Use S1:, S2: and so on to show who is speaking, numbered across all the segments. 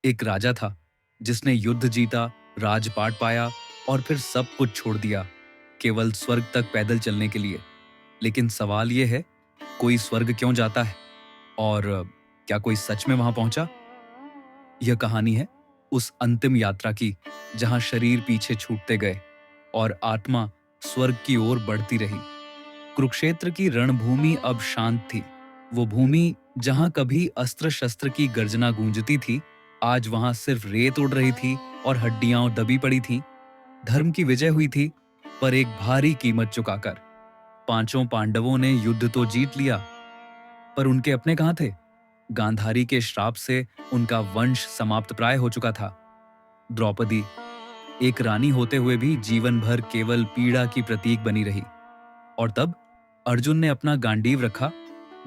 S1: एक राजा था जिसने युद्ध जीता, राजपाट पाया और फिर सब कुछ छोड़ दिया, केवल स्वर्ग तक पैदल चलने के लिए। लेकिन सवाल यह है, कोई स्वर्ग क्यों जाता है? और क्या कोई सच में वहां पहुंचा? यह कहानी है उस अंतिम यात्रा की जहां शरीर पीछे छूटते गए और आत्मा स्वर्ग की ओर बढ़ती रही। कुरुक्षेत्र की रणभूमि अब शांत थी। वो भूमि जहां कभी अस्त्र शस्त्र की गर्जना गूंजती थी, आज वहां सिर्फ रेत उड़ रही थी और हड्डियां दबी पड़ी थीं। धर्म की विजय हुई थी, पर एक भारी कीमत चुकाकर। पांचों पांडवों ने युद्ध तो जीत लिया, पर उनके अपने कहां थे? गांधारी के श्राप से उनका वंश समाप्त प्राय हो चुका था। द्रौपदी एक रानी होते हुए भी जीवन भर केवल पीड़ा की प्रतीक बनी रही। और तब अर्जुन ने अपना गांडीव रखा,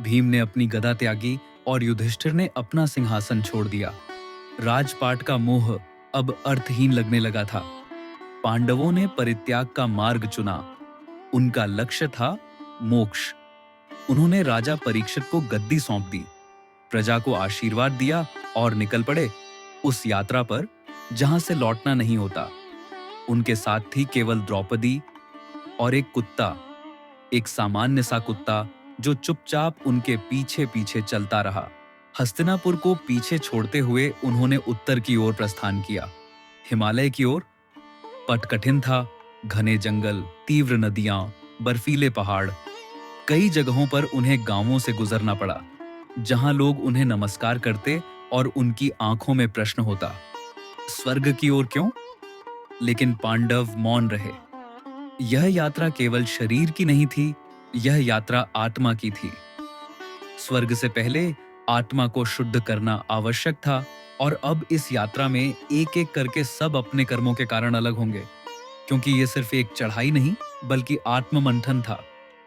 S1: भीम ने अपनी गदा त्यागी और युधिष्ठिर ने अपना सिंहासन छोड़ दिया। राजपाट का मोह अब अर्थहीन लगने लगा था। पांडवों ने परित्याग का मार्ग चुना। उनका लक्ष्य था मोक्ष। उन्होंने राजा परीक्षित को गद्दी सौंप दी, प्रजा को आशीर्वाद दिया और निकल पड़े उस यात्रा पर जहां से लौटना नहीं होता। उनके साथ थी केवल द्रौपदी और एक कुत्ता, एक सामान्य सा कुत्ता जो चुपचाप उनके पीछे पीछे चलता रहा। हस्तिनापुर को पीछे छोड़ते हुए उन्होंने उत्तर की ओर प्रस्थान किया, हिमालय की ओर। पथ कठिन था, घने जंगल, तीव्र नदियां, बर्फीले पहाड़। कई जगहों पर उन्हें गांवों से गुजरना पड़ा जहां लोग उन्हें नमस्कार करते और उनकी आंखों में प्रश्न होता, स्वर्ग की ओर क्यों? लेकिन पांडव मौन रहे। यह यात्रा केवल शरीर की नहीं थी, यह यात्रा आत्मा की थी। स्वर्ग से पहले आत्मा को शुद्ध करना आवश्यक था, और अब इस यात्रा में एक एक करके सब अपने कर्मों के कारण अलग होंगे, क्योंकि यह सिर्फ एक चढ़ाई नहीं बल्कि आत्ममंथन था।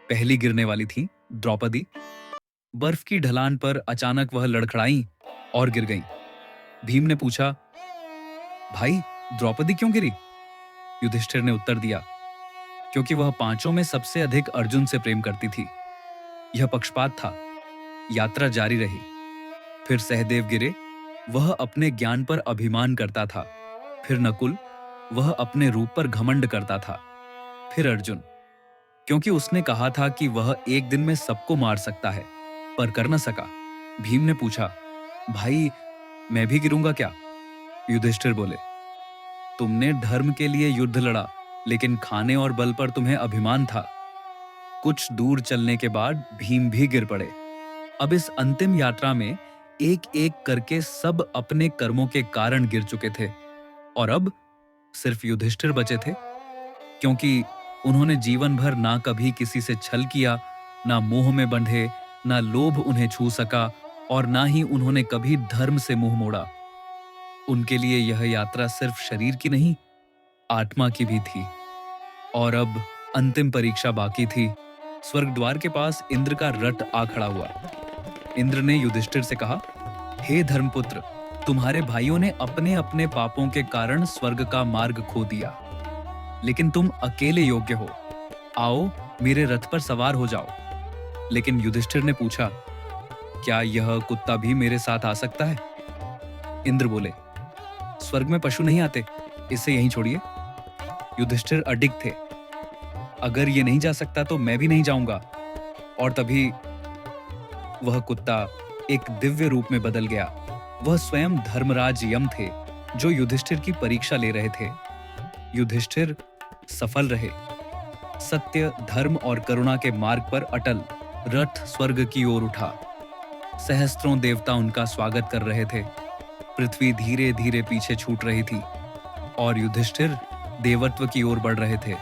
S1: पहली गिरने वाली थी द्रौपदी। बर्फ की ढलान पर अचानक वह लड़खड़ाई और गिर गईं। भीम ने पूछा, भाई द्रौपदी क्यों गिरी? युधिष्ठिर ने उत्तर दिया, क्योंकि वह पांचों में सबसे अधिक अर्जुन से प्रेम करती थी। यह पक्षपात था। यात्रा जारी रही। फिर सहदेव गिरे, वह अपने ज्ञान पर अभिमान करता था। फिर नकुल, वह अपने रूप पर घमंड करता था। फिर अर्जुन, क्योंकि उसने कहा था कि वह एक दिन में सबको मार सकता है, पर कर न सका। भीम ने पूछा, भाई मैं भी गिरूंगा क्या? युधिष्ठिर बोले, तुमने धर्म के लिए युद्ध लड़ा, लेकिन खाने और बल पर तुम्हें अभिमान था। कुछ दूर चलने के बाद भीम भी गिर पड़े। अब इस अंतिम यात्रा में एक एक करके सब अपने कर्मों के कारण गिर चुके थे, और अब सिर्फ युधिष्ठिर बचे थे, क्योंकि उन्होंने जीवन भर ना कभी किसी से छल किया, ना मोह में बंधे, ना लोभ उन्हें छू सका, और ना ही उन्होंने कभी धर्म से मुंह मोड़ा। उनके लिए यह यात्रा सिर्फ शरीर की नहीं, आत्मा की भी थी। और अब अंतिम परीक्षा बाकी थी। स्वर्ग द्वार के पास इंद्र का रथ आ खड़ा हुआ। इंद्र ने युधिष्ठिर से कहा, हे धर्मपुत्र, तुम्हारे भाइयों ने अपने अपने पापों के कारण स्वर्ग का मार्ग खो दिया, लेकिन तुम अकेले योग्य हो। आओ मेरे रथ पर सवार हो जाओ। लेकिन युधिष्ठिर ने पूछा, क्या यह कुत्ता भी मेरे साथ आ सकता है? इंद्र बोले, स्वर्ग में पशु नहीं आते, इसे यहीं छोड़िए। युधिष्ठिर अडिग थे, अगर ये नहीं जा सकता तो मैं भी नहीं जाऊंगा। और तभी वह कुत्ता एक दिव्य रूप में बदल गया। वह स्वयं धर्मराज यम थे, जो युधिष्ठिर की परीक्षा ले रहे थे। युधिष्ठिर सफल रहे। सत्य, धर्म और करुणा के मार्ग पर अटल, रथ स्वर्ग की ओर उठा। सहस्त्रों देवता उनका स्वागत कर रहे थे। पृथ्वी धीरे धीरे पीछे छूट रही थी, और युधिष्ठिर देवत्व की ओर बढ़ रहे थे।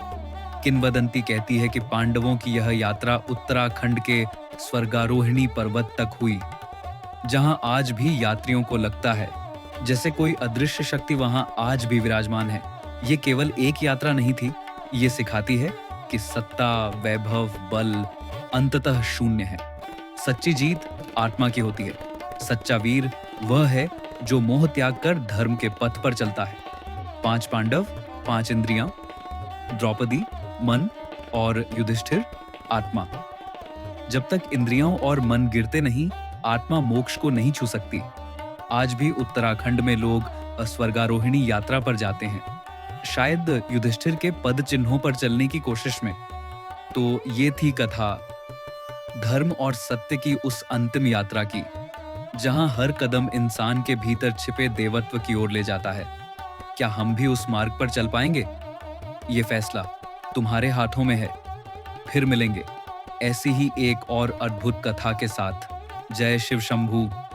S1: किंवदंती कहती है कि पांडवों की यह यात्रा उत्तराखंड के स्वर्गारोहिणी पर्वत तक हुई, जहां आज भी यात्रियों को लगता है जैसे कोई अदृश्य शक्ति वहां आज भी विराजमान है। ये केवल एक यात्रा नहीं थी, ये सिखाती है कि सत्ता, वैभव, बल अंततः शून्य है। सच्ची जीत आत्मा की होती है। सच्चा वीर वह है जो मोह त्याग कर धर्म के पथ पर चलता है। 5 पांडव, 5 इंद्रियां, द्रौपदी मन और युधिष्ठिर आत्मा। जब तक इंद्रियों और मन गिरते नहीं, आत्मा मोक्ष को नहीं छू सकती। आज भी उत्तराखंड में लोग स्वर्गारोहिणी यात्रा पर जाते हैं, शायद युधिष्ठिर के पद चिन्हों पर चलने की कोशिश में। तो ये थी कथा धर्म और सत्य की उस अंतिम यात्रा की, जहां हर कदम इंसान के भीतर छिपे देवत्व की ओर ले जाता है। क्या हम भी उस मार्ग पर चल पाएंगे? ये फैसला तुम्हारे हाथों में है। फिर मिलेंगे ऐसी ही एक और अद्भुत कथा के साथ। जय शिव शंभू।